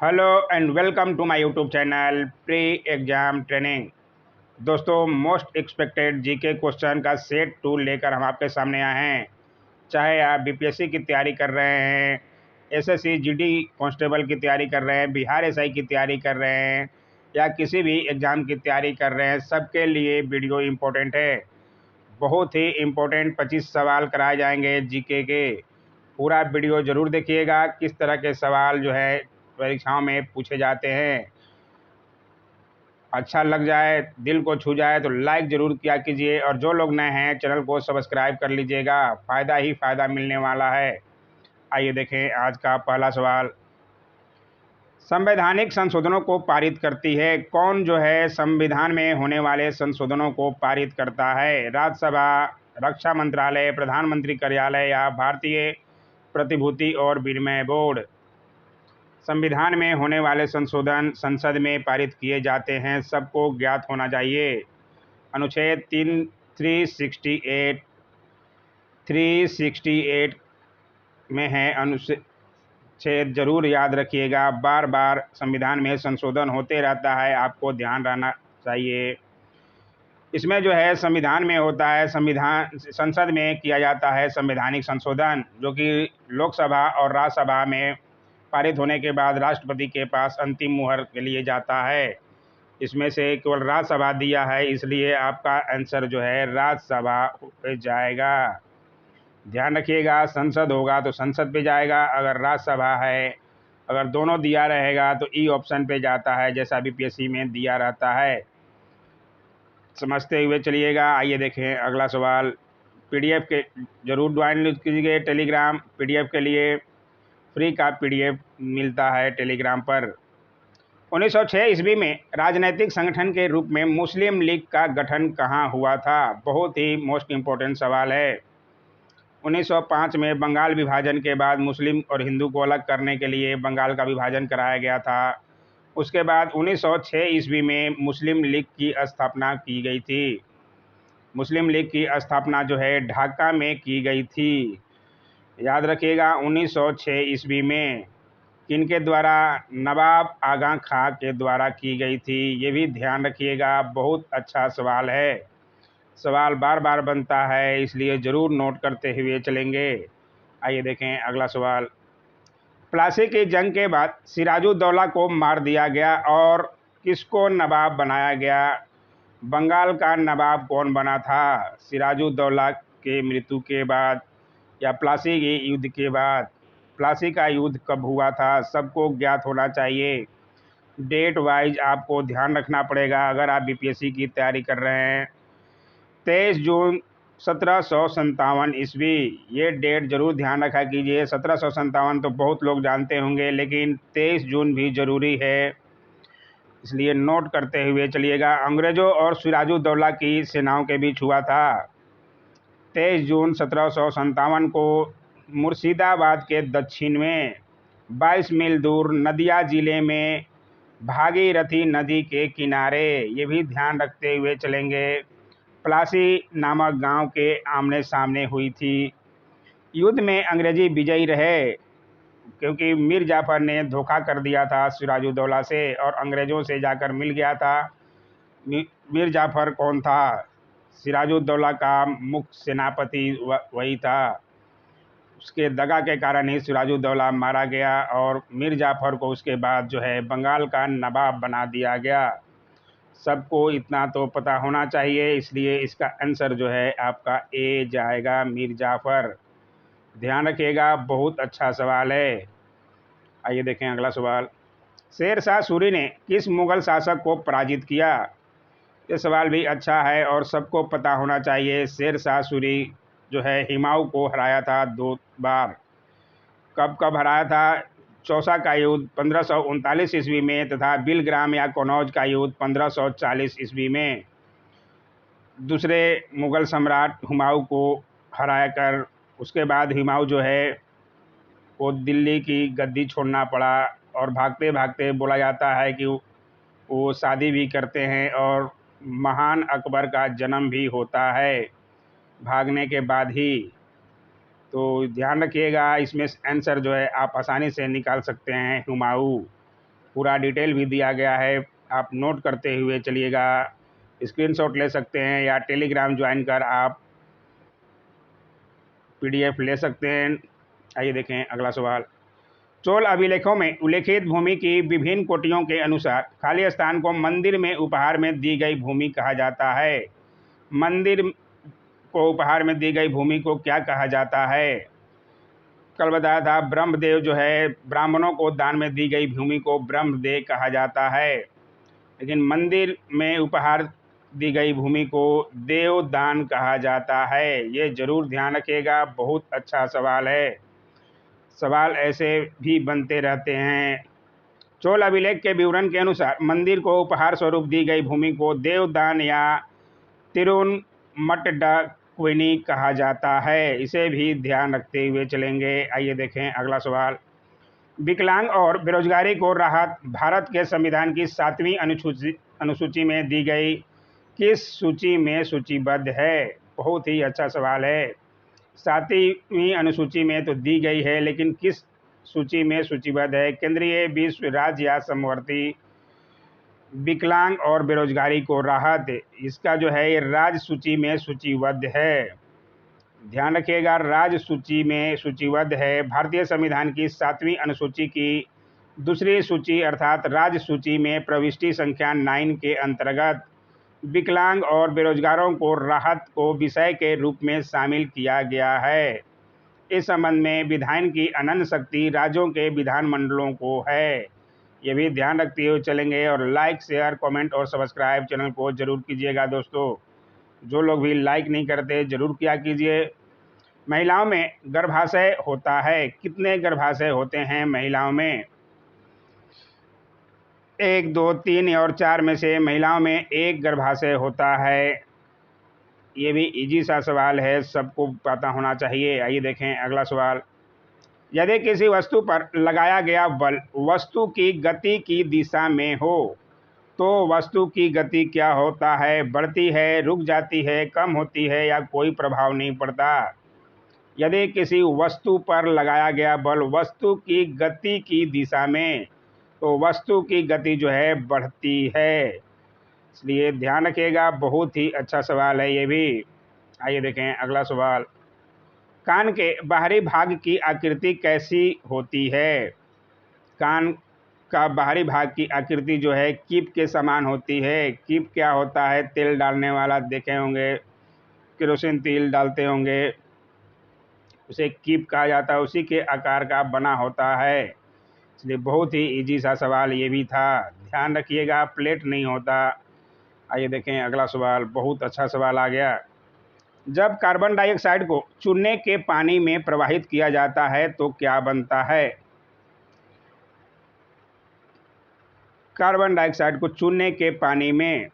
Hello and welcome to my YouTube channel pre exam training. दोस्तों, most expected GK question का set 2 लेकर हम आपके सामने आए हैं। चाहे आप बीपीएससी की तैयारी कर रहे हैं, एसएससी जीडी कांस्टेबल की तैयारी कर रहे हैं, बिहार एसआई की तैयारी कर रहे हैं या किसी भी एग्ज़ाम की तैयारी कर रहे हैं, सबके लिए वीडियो इम्पोर्टेंट है। बहुत ही इम्पोर्टेंट 25 सवाल कराए जाएंगे जीके के। पूरा वीडियो ज़रूर देखिएगा, किस तरह के सवाल जो है परीक्षाओं में पूछे जाते हैं। अच्छा लग जाए, दिल को छू जाए तो लाइक ज़रूर किया कीजिए, और जो लोग नए हैं चैनल को सब्सक्राइब कर लीजिएगा। फ़ायदा ही फ़ायदा मिलने वाला है। आइए देखें आज का पहला सवाल। संवैधानिक संशोधनों को पारित करती है कौन? जो है संविधान में होने वाले संशोधनों को पारित करता है राज्यसभा, रक्षा मंत्रालय, प्रधानमंत्री कार्यालय या भारतीय प्रतिभूति और विनिमय बोर्ड। संविधान में होने वाले संशोधन संसद में पारित किए जाते हैं, सबको ज्ञात होना चाहिए। अनुच्छेद 368 में है अनुच्छेद, जरूर याद रखिएगा। बार बार संविधान में संशोधन होते रहता है, आपको ध्यान रहना चाहिए। इसमें जो है संविधान में होता है, संसद में किया जाता है संवैधानिक संशोधन, जो कि लोकसभा और राज्यसभा में पारित होने के बाद राष्ट्रपति के पास अंतिम मुहर के लिए जाता है। इसमें से केवल राज्यसभा दिया है, इसलिए आपका आंसर जो है राज्यसभा पे जाएगा। ध्यान रखिएगा, संसद होगा तो संसद पे जाएगा, अगर राज्यसभा है, अगर दोनों दिया रहेगा तो ई ऑप्शन पे जाता है, जैसा बीपीएससी में दिया रहता है। समझते हुए चलिएगा। आइए देखें अगला सवाल। पीडीएफ के जरूर डाउनलोड कीजिए टेलीग्राम। पीडीएफ के लिए फ्री का पीडीएफ मिलता है टेलीग्राम पर। 1906 ईस्वी में राजनीतिक संगठन के रूप में मुस्लिम लीग का गठन कहाँ हुआ था? बहुत ही मोस्ट इम्पोर्टेंट सवाल है। 1905 में बंगाल विभाजन के बाद मुस्लिम और हिंदू को अलग करने के लिए बंगाल का विभाजन कराया गया था। उसके बाद 1906 ईस्वी में मुस्लिम लीग की स्थापना की गई थी। मुस्लिम लीग की स्थापना जो है ढाका में की गई थी। याद रखिएगा, 1906 ईस्वी में किनके द्वारा? नवाब आगा खां के द्वारा की गई थी। ये भी ध्यान रखिएगा, बहुत अच्छा सवाल है। सवाल बार बार बनता है, इसलिए ज़रूर नोट करते हुए चलेंगे। आइए देखें अगला सवाल। प्लासी की जंग के बाद सिराजुद्दौला को मार दिया गया और किसको नवाब बनाया गया? बंगाल का नवाब कौन बना था सिराजुद्दौला के मृत्यु के बाद या प्लासी के युद्ध के बाद? प्लासी का युद्ध कब हुआ था? सबको ज्ञात होना चाहिए। डेट वाइज आपको ध्यान रखना पड़ेगा अगर आप बीपीएससी की तैयारी कर रहे हैं। 23 जून 1757 ईस्वी, ये डेट जरूर ध्यान रखा कीजिए। 1757 तो बहुत लोग जानते होंगे, लेकिन 23 जून भी ज़रूरी है, इसलिए नोट करते हुए चलिएगा। अंग्रेज़ों और सिराजुद्दौला की सेनाओं के बीच हुआ था। 23 जून 1757 को मुर्शिदाबाद के दक्षिण में 22 मील दूर नदिया जिले में भागीरथी नदी के किनारे, ये भी ध्यान रखते हुए चलेंगे, प्लासी नामक गांव के आमने सामने हुई थी। युद्ध में अंग्रेजी विजयी रहे, क्योंकि मीर जाफर ने धोखा कर दिया था सिराजुद्दौला से और अंग्रेज़ों से जाकर मिल गया था। मीर जाफर कौन था? सिराजुद्दौला का मुख्य सेनापति वही था। उसके दगा के कारण ही सिराजुद्दौला मारा गया और मीर जाफर को उसके बाद जो है बंगाल का नवाब बना दिया गया। सबको इतना तो पता होना चाहिए, इसलिए इसका आंसर जो है आपका ए जाएगा, मीर जाफर। ध्यान रखिएगा, बहुत अच्छा सवाल है। आइए देखें अगला सवाल। शेर शाह सूरी ने किस मुगल शासक को पराजित किया? ये सवाल भी अच्छा है और सबको पता होना चाहिए। शेर शाह सूरी जो है हुमायूं को हराया था 2 बार। कब कब हराया था? चौसा का युद्ध 1539 ईस्वी में तथा बिलग्राम या कनौज का युद्ध 1540 ईस्वी में। दूसरे मुगल सम्राट हुमायूं को हराया कर उसके बाद हुमायूं जो है वो दिल्ली की गद्दी छोड़ना पड़ा, और भागते भागते बोला जाता है कि वो शादी भी करते हैं और महान अकबर का जन्म भी होता है भागने के बाद ही। तो ध्यान रखिएगा, इसमें आंसर जो है आप आसानी से निकाल सकते हैं, हुमायूं। पूरा डिटेल भी दिया गया है, आप नोट करते हुए चलिएगा। स्क्रीनशॉट ले सकते हैं या टेलीग्राम ज्वाइन कर आप PDF ले सकते हैं। आइए देखें अगला सवाल। चोल अभिलेखों में उल्लेखित भूमि की विभिन्न कोटियों के अनुसार खाली स्थान को मंदिर में उपहार में दी गई भूमि कहा जाता है। मंदिर को उपहार में दी गई भूमि को क्या कहा जाता है? कल बताया था ब्रह्मदेव जो है, ब्राह्मणों को दान में दी गई भूमि को ब्रह्मदेव कहा जाता है, लेकिन मंदिर में उपहार दी गई भूमि को देवदान कहा जाता है। ये जरूर ध्यान रखिएगा, बहुत अच्छा सवाल है। सवाल ऐसे भी बनते रहते हैं। चोल अभिलेख के विवरण के अनुसार मंदिर को उपहार स्वरूप दी गई भूमि को देवदान या तिरुनमट्टडक्विनी कहा जाता है। इसे भी ध्यान रखते हुए चलेंगे। आइए देखें अगला सवाल। विकलांग और बेरोजगारी को राहत भारत के संविधान की 7वीं अनुसूची में दी गई किस सूची में सूचीबद्ध है? बहुत ही अच्छा सवाल है। 7वीं अनुसूची में तो दी गई है, लेकिन किस सूची में सूचीबद्ध है? केंद्रीय, विश्व, राज्य या समवर्ती? विकलांग और बेरोजगारी को राहत, इसका जो है ये राज्य सूची में सूचीबद्ध है। ध्यान रखिएगा, राज्य सूची में सूचीबद्ध है। भारतीय संविधान की 7वीं अनुसूची की दूसरी सूची अर्थात राज्य सूची में प्रविष्टि संख्या 9 के अंतर्गत विकलांग और बेरोजगारों को राहत को विषय के रूप में शामिल किया गया है। इस संबंध में विधायन की अनंत शक्ति राज्यों के विधानमंडलों को है। ये भी ध्यान रखते हुए चलेंगे। और लाइक, शेयर, कमेंट और सब्सक्राइब चैनल को जरूर कीजिएगा दोस्तों। जो लोग भी लाइक नहीं करते जरूर किया कीजिए। महिलाओं में गर्भाशय होता है, कितने गर्भाशय होते हैं महिलाओं में? 1, 2, 3 और 4 में से महिलाओं में एक गर्भाशय होता है। ये भी इजी सा सवाल है, सबको पता होना चाहिए। आइए देखें अगला सवाल। यदि किसी वस्तु पर लगाया गया बल वस्तु की गति की दिशा में हो तो वस्तु की गति क्या होता है? बढ़ती है, रुक जाती है, कम होती है या कोई प्रभाव नहीं पड़ता? यदि किसी वस्तु पर लगाया गया बल वस्तु की गति की दिशा में, तो वस्तु की गति जो है बढ़ती है। इसलिए ध्यान रखिएगा, बहुत ही अच्छा सवाल है ये भी। आइए देखें अगला सवाल। कान के बाहरी भाग की आकृति कैसी होती है? कान का बाहरी भाग की आकृति जो है कीप के समान होती है। कीप क्या होता है? तेल डालने वाला देखे होंगे, केरोसिन तेल डालते होंगे, उसे कीप कहा जाता है। उसी के आकार का बना होता है। इसलिए बहुत ही इजी सा सवाल ये भी था, ध्यान रखिएगा, प्लेट नहीं होता। आइए देखें अगला सवाल, बहुत अच्छा सवाल आ गया। जब कार्बन डाइऑक्साइड को चूने के पानी में प्रवाहित किया जाता है तो क्या बनता है? कार्बन डाइऑक्साइड को चूने के पानी में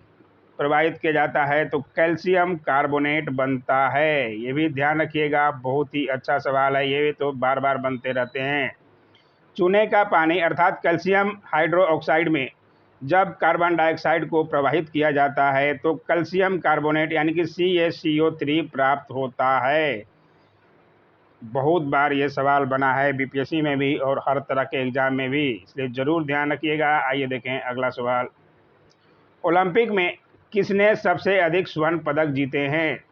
प्रवाहित किया जाता है तो कैल्शियम कार्बोनेट बनता है। ये भी ध्यान रखिएगा, बहुत ही अच्छा सवाल है, ये भी तो बार बार बनते रहते हैं। चूने का पानी अर्थात कैल्शियम हाइड्रोक्साइड में जब कार्बन डाइऑक्साइड को प्रवाहित किया जाता है तो कैल्शियम कार्बोनेट यानी कि CaCO3 प्राप्त होता है। बहुत बार ये सवाल बना है BPSC में भी और हर तरह के एग्जाम में भी, इसलिए ज़रूर ध्यान रखिएगा। आइए देखें अगला सवाल। ओलंपिक में किसने सबसे अधिक स्वर्ण पदक जीते हैं?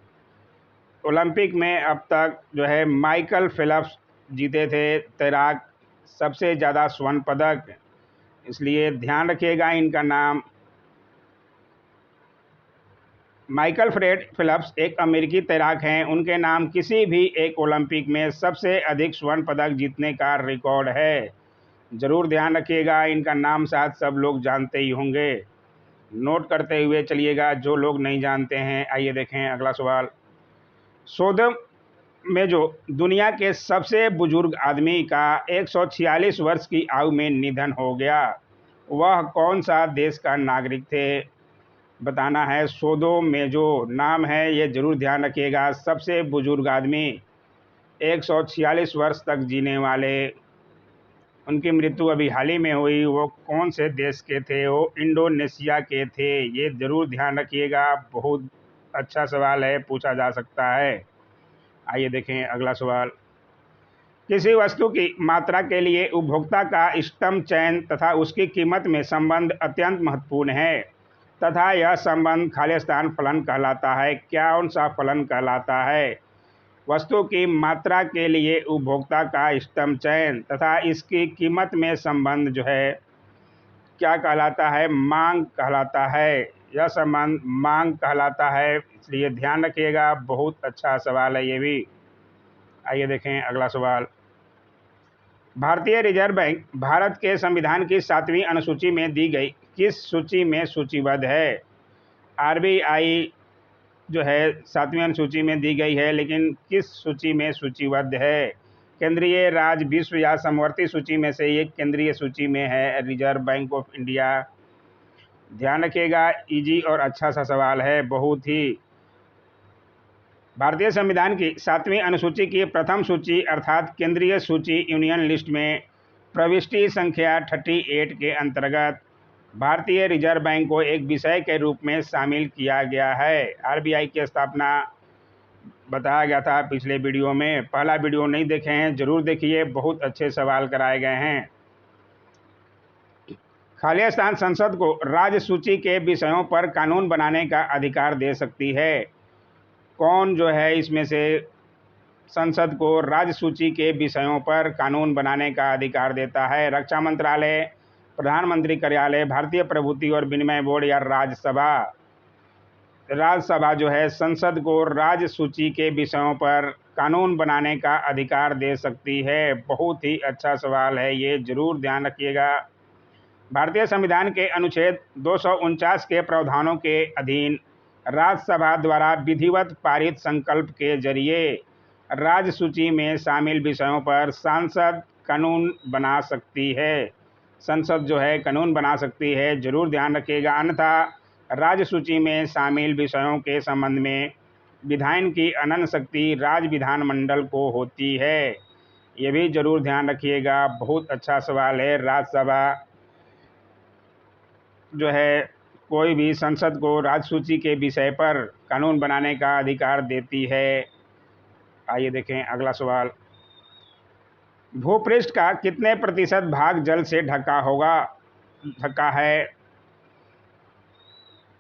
ओलंपिक में अब तक जो है माइकल फेल्प्स जीते थे, तैराक, सबसे ज़्यादा स्वर्ण पदक। इसलिए ध्यान रखिएगा इनका नाम। माइकल फ्रेड फेल्प्स एक अमेरिकी तैराक हैं। उनके नाम किसी भी एक ओलंपिक में सबसे अधिक स्वर्ण पदक जीतने का रिकॉर्ड है। ज़रूर ध्यान रखिएगा, इनका नाम शायद सब लोग जानते ही होंगे। नोट करते हुए चलिएगा जो लोग नहीं जानते हैं। आइए देखें अगला सवाल। सोदम में जो दुनिया के सबसे बुजुर्ग आदमी का 146 वर्ष की आयु में निधन हो गया, वह कौन सा देश का नागरिक थे? बताना है। सोदो में जो नाम है ये जरूर ध्यान रखिएगा, सबसे बुजुर्ग आदमी 146 वर्ष तक जीने वाले, उनकी मृत्यु अभी हाल ही में हुई। वो कौन से देश के थे? वो इंडोनेशिया के थे। ये जरूर ध्यान रखिएगा, बहुत अच्छा सवाल है, पूछा जा सकता है। आइए देखें अगला सवाल। किसी वस्तु की मात्रा के लिए उपभोक्ता का इष्टतम चयन तथा उसकी कीमत में संबंध अत्यंत महत्वपूर्ण है तथा यह संबंध खालिस्तान फलन कहलाता है। कौन सा फलन कहलाता है? वस्तु की मात्रा के लिए उपभोक्ता का इष्टतम चयन तथा इसकी कीमत में संबंध जो है क्या कहलाता है? मांग कहलाता है। यह संबंध मांग कहलाता है, इसलिए ध्यान रखिएगा। बहुत अच्छा सवाल है ये भी। आइए देखें अगला सवाल। भारतीय रिजर्व बैंक भारत के संविधान की 7वीं अनुसूची में दी गई किस सूची में सूचीबद्ध है? आरबीआई जो है 7वीं अनुसूची में दी गई है, लेकिन किस सूची में सूचीबद्ध है? केंद्रीय, राज्य, विश्व या समवर्ती सूची में से एक केंद्रीय सूची में है रिजर्व बैंक ऑफ इंडिया। ध्यान रखिएगा, इजी और अच्छा सा सवाल है बहुत ही। भारतीय संविधान की 7वीं अनुसूची की प्रथम सूची अर्थात केंद्रीय सूची यूनियन लिस्ट में प्रविष्टि संख्या 38 के अंतर्गत भारतीय रिजर्व बैंक को एक विषय के रूप में शामिल किया गया है। आरबीआई की स्थापना बताया गया था पिछले वीडियो में। पहला वीडियो नहीं देखे हैं जरूर देखिए, बहुत अच्छे सवाल कराए गए हैं। खालिस्तान संसद को राज्य सूची के विषयों पर कानून बनाने का अधिकार दे सकती है। कौन जो है इसमें से संसद को राज्य सूची के विषयों पर कानून बनाने का अधिकार देता है? रक्षा मंत्रालय, प्रधानमंत्री कार्यालय, भारतीय प्रभुति और विनिमय बोर्ड या राज्यसभा? राज्यसभा जो है संसद को राज्य सूची के विषयों पर कानून बनाने का अधिकार दे सकती है। बहुत ही अच्छा सवाल है ये, जरूर ध्यान रखिएगा। भारतीय संविधान के अनुच्छेद 249 के प्रावधानों के अधीन राज्यसभा द्वारा विधिवत पारित संकल्प के जरिए राज्य सूची में शामिल विषयों पर सांसद कानून बना सकती है। संसद जो है कानून बना सकती है, जरूर ध्यान रखिएगा। अन्यथा राज्य सूची में शामिल विषयों के संबंध में विधायन की अनंत शक्ति राज्य विधानमंडल को होती है। ये भी जरूर ध्यान रखिएगा। बहुत अच्छा सवाल है। राज्यसभा जो है कोई भी संसद को राज्य सूची के विषय पर कानून बनाने का अधिकार देती है। आइए देखें अगला सवाल। भूपृष्ठ का कितने प्रतिशत भाग जल से ढका है?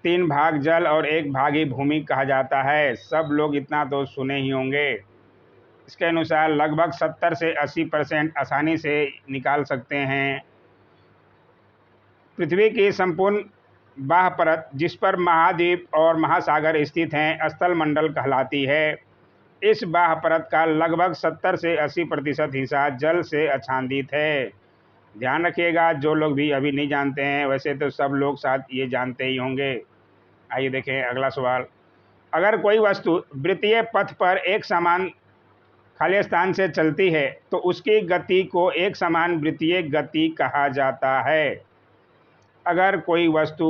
3 भाग जल और 1 भाग ही भूमि कहा जाता है। सब लोग इतना तो सुने ही होंगे। इसके अनुसार लगभग 70 से 80% आसानी से निकाल सकते हैं। पृथ्वी की संपूर्ण बाह्य परत जिस पर महाद्वीप और महासागर स्थित हैं स्थल मंडल कहलाती है। इस बाह्य परत का लगभग 70 से 80% हिस्सा जल से आच्छादित है। ध्यान रखिएगा, जो लोग भी अभी नहीं जानते हैं, वैसे तो सब लोग साथ ये जानते ही होंगे। आइए देखें अगला सवाल। अगर कोई वस्तु वृत्तीय पथ पर एक समान खालिस्तान से चलती है तो उसकी गति को एक समान वृत्तीय गति कहा जाता है। अगर कोई वस्तु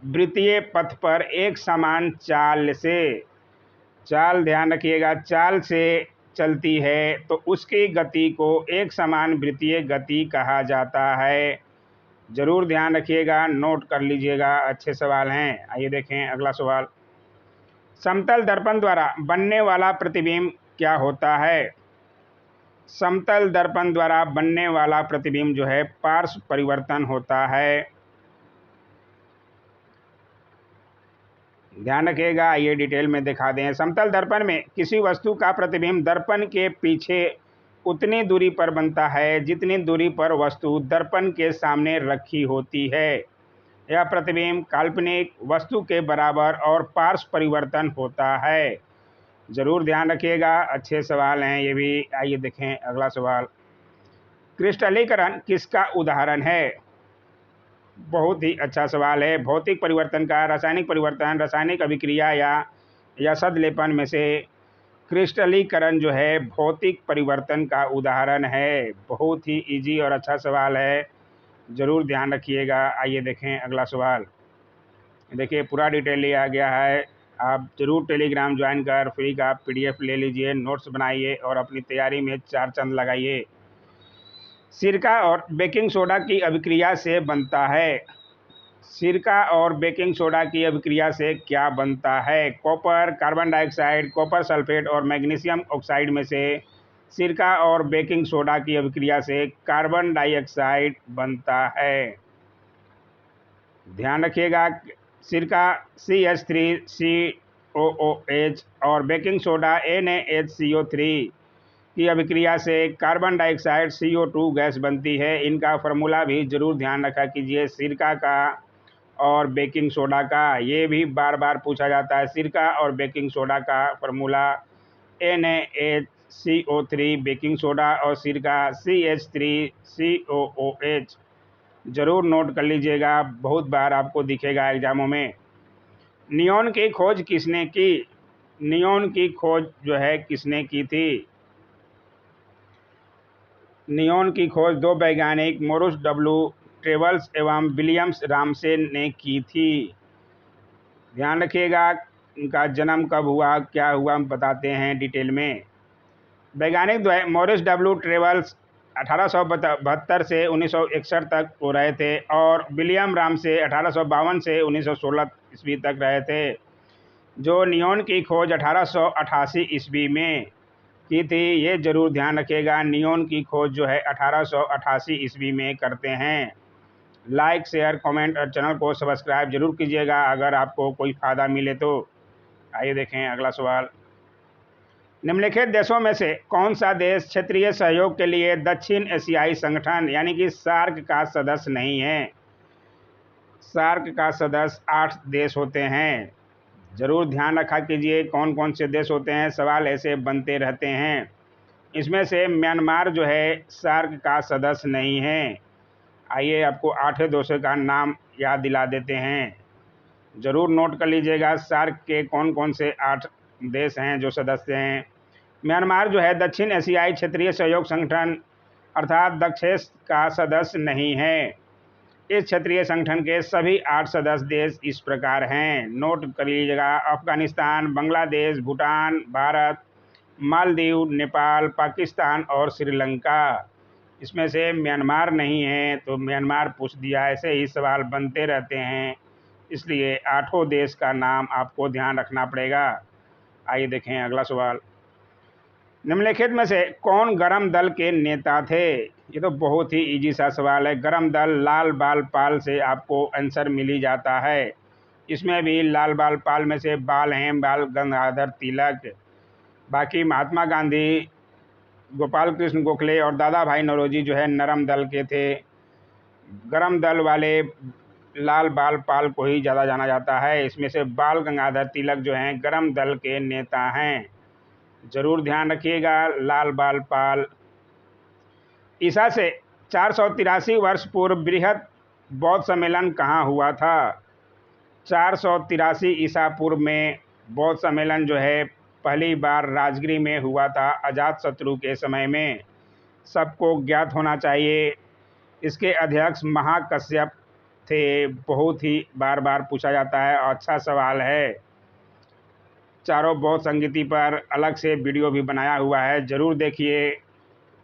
वृत्तीय पथ पर एक समान चाल ध्यान रखिएगा, चाल से चलती है तो उसकी गति को एक समान वृत्तीय गति कहा जाता है। जरूर ध्यान रखिएगा, नोट कर लीजिएगा, अच्छे सवाल हैं। आइए देखें अगला सवाल। समतल दर्पण द्वारा बनने वाला प्रतिबिंब क्या होता है? समतल दर्पण द्वारा बनने वाला प्रतिबिंब जो है पार्श्व परिवर्तन होता है। ध्यान रखिएगा, ये डिटेल में दिखा दें। समतल दर्पण में किसी वस्तु का प्रतिबिंब दर्पण के पीछे उतनी दूरी पर बनता है जितनी दूरी पर वस्तु दर्पण के सामने रखी होती है। यह प्रतिबिंब काल्पनिक वस्तु के बराबर और पार्श्व परिवर्तन होता है। जरूर ध्यान रखिएगा, अच्छे सवाल हैं ये भी। आइए देखें अगला सवाल। क्रिस्टलीकरण किसका उदाहरण है? बहुत ही अच्छा सवाल है। भौतिक परिवर्तन का रासायनिक परिवर्तन, रासायनिक अभिक्रिया या सदलेपन में से क्रिस्टलीकरण जो है भौतिक परिवर्तन का उदाहरण है। बहुत ही इजी और अच्छा सवाल है, जरूर ध्यान रखिएगा। आइए देखें अगला सवाल। देखिए पूरा डिटेल लिया गया है। आप जरूर टेलीग्राम ज्वाइन कर फ्री का PDF ले लीजिए, नोट्स बनाइए और अपनी तैयारी में 4 चांद लगाइए। सिरका और बेकिंग सोडा की अभिक्रिया से बनता है। सिरका और बेकिंग सोडा की अभिक्रिया से क्या बनता है? Copper, carbon dioxide, copper sulphate और मैग्नीशियम ऑक्साइड में से सिरका और बेकिंग सोडा की अभिक्रिया से कार्बन डाइऑक्साइड बनता है। ध्यान रखिएगा, सिरका CH3COOH और बेकिंग सोडा NaHCO3 की अभिक्रिया से कार्बन डाइऑक्साइड CO2 गैस बनती है। इनका फार्मूला भी जरूर ध्यान रखा कीजिए, सिरका का और बेकिंग सोडा का। ये भी बार बार पूछा जाता है। सिरका और बेकिंग सोडा का फार्मूला NaHCO3, बेकिंग सोडा और सिरका CH3COOH। ज़रूर नोट कर लीजिएगा, बहुत बार आपको दिखेगा एग्जामों में। नियॉन की खोज किसने की? नियॉन की खोज जो है किसने की थी? नियॉन की खोज दो वैज्ञानिक मॉरिस डब्ल्यू ट्रेवल्स एवं विलियम्स रामसे ने की थी। ध्यान रखिएगा, उनका जन्म कब हुआ, क्या हुआ, हम बताते हैं डिटेल में। वैज्ञानिक मॉरिस डब्ल्यू ट्रेवल्स 1872 से 1961 तक वो रहे थे और विलियम रामसे 1852 से 1916 ईस्वी तक रहे थे। जो नियॉन की खोज 1888 ईस्वी में की थी, ये जरूर ध्यान रखिएगा। नियॉन की खोज जो है 1888 ईस्वी में करते हैं। लाइक, शेयर, कमेंट और चैनल को सब्सक्राइब जरूर कीजिएगा अगर आपको कोई फ़ायदा मिले तो। आइए देखें अगला सवाल। निम्नलिखित देशों में से कौन सा देश क्षेत्रीय सहयोग के लिए दक्षिण एशियाई संगठन यानी कि सार्क का सदस्य नहीं है? सार्क का सदस्य 8 देश होते हैं। जरूर ध्यान रखा कीजिए कौन कौन से देश होते हैं, सवाल ऐसे बनते रहते हैं। इसमें से म्यांमार जो है सार्क का सदस्य नहीं है। आइए आपको 8 देशों का नाम याद दिला देते हैं, ज़रूर नोट कर लीजिएगा। सार्क के कौन कौन से 8 देश हैं जो सदस्य हैं। म्यांमार जो है दक्षिण एशियाई क्षेत्रीय सहयोग संगठन अर्थात दक्षेस का सदस्य नहीं है। इस क्षेत्रीय संगठन के सभी 8 सदस्य देश इस प्रकार हैं, नोट कर लीजिएगा। अफगानिस्तान, बांग्लादेश, भूटान, भारत, मालदीव, नेपाल, पाकिस्तान और श्रीलंका। इसमें से म्यांमार नहीं है, तो म्यांमार पूछ दिया। ऐसे ही सवाल बनते रहते हैं, इसलिए 8 देश का नाम आपको ध्यान रखना पड़ेगा। आइए देखें अगला सवाल। निम्नलिखित में से कौन गरम दल के नेता थे? ये तो बहुत ही इजी सा सवाल है। गरम दल लाल बाल पाल से आपको आंसर मिल ही जाता है। इसमें भी लाल बाल पाल में से बाल हैं बाल गंगाधर तिलक। बाकी महात्मा गांधी, गोपाल कृष्ण गोखले और दादा भाई नौरोजी जो है नरम दल के थे। गरम दल वाले लाल बाल पाल को ही ज़्यादा जाना जाता है। इसमें से बाल गंगाधर तिलक जो हैं गरम दल के नेता हैं, जरूर ध्यान रखिएगा। लाल बाल पाल। ईसा से 483 वर्ष पूर्व बृहद बौद्ध सम्मेलन कहाँ हुआ था? 483 ईसा पूर्व में बौद्ध सम्मेलन जो है पहली बार राजगिरी में हुआ था, अजातशत्रु के समय में। सबको ज्ञात होना चाहिए। इसके अध्यक्ष महाकश्यप थे। बहुत ही बार बार पूछा जाता है, अच्छा सवाल है। चारों बौद्ध संगीति पर अलग से वीडियो भी बनाया हुआ है, ज़रूर देखिए,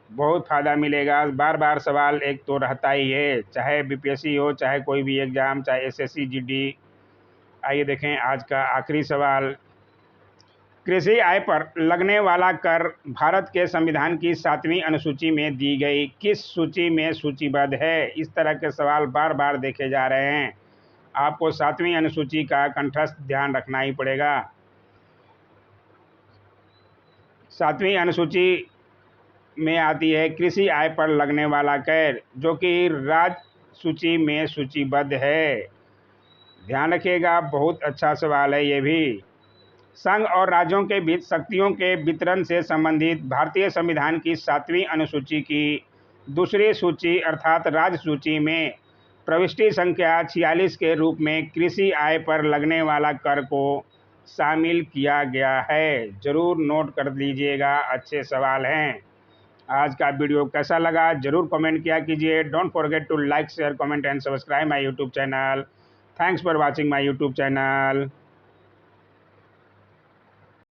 बहुत फ़ायदा मिलेगा। बार बार सवाल एक तो रहता ही है, चाहे बीपीएससी हो, चाहे कोई भी एग्ज़ाम, चाहे एसएससी जीडी। आइए देखें आज का आखिरी सवाल। कृषि आय पर लगने वाला कर भारत के संविधान की 7वीं अनुसूची में दी गई किस सूची में सूचीबद्ध है? इस तरह के सवाल बार बार देखे जा रहे हैं। आपको 7वीं अनुसूची का कंठस्थ ध्यान रखना ही पड़ेगा। 7वीं अनुसूची में आती है कृषि आय पर लगने वाला कर, जो कि राज्य सूची में सूचीबद्ध है। ध्यान रखिएगा, बहुत अच्छा सवाल है ये भी। संघ और राज्यों के बीच शक्तियों के वितरण से संबंधित भारतीय संविधान की 7वीं अनुसूची की दूसरी सूची अर्थात राज्य सूची में प्रविष्टि संख्या 46 के रूप में कृषि आय पर लगने वाला कर को शामिल किया गया है। जरूर नोट कर लीजिएगा, अच्छे सवाल हैं। आज का वीडियो कैसा लगा जरूर कमेंट किया कीजिए। Don't forget to like, share, comment and subscribe my YouTube channel. Thanks for watching my YouTube channel.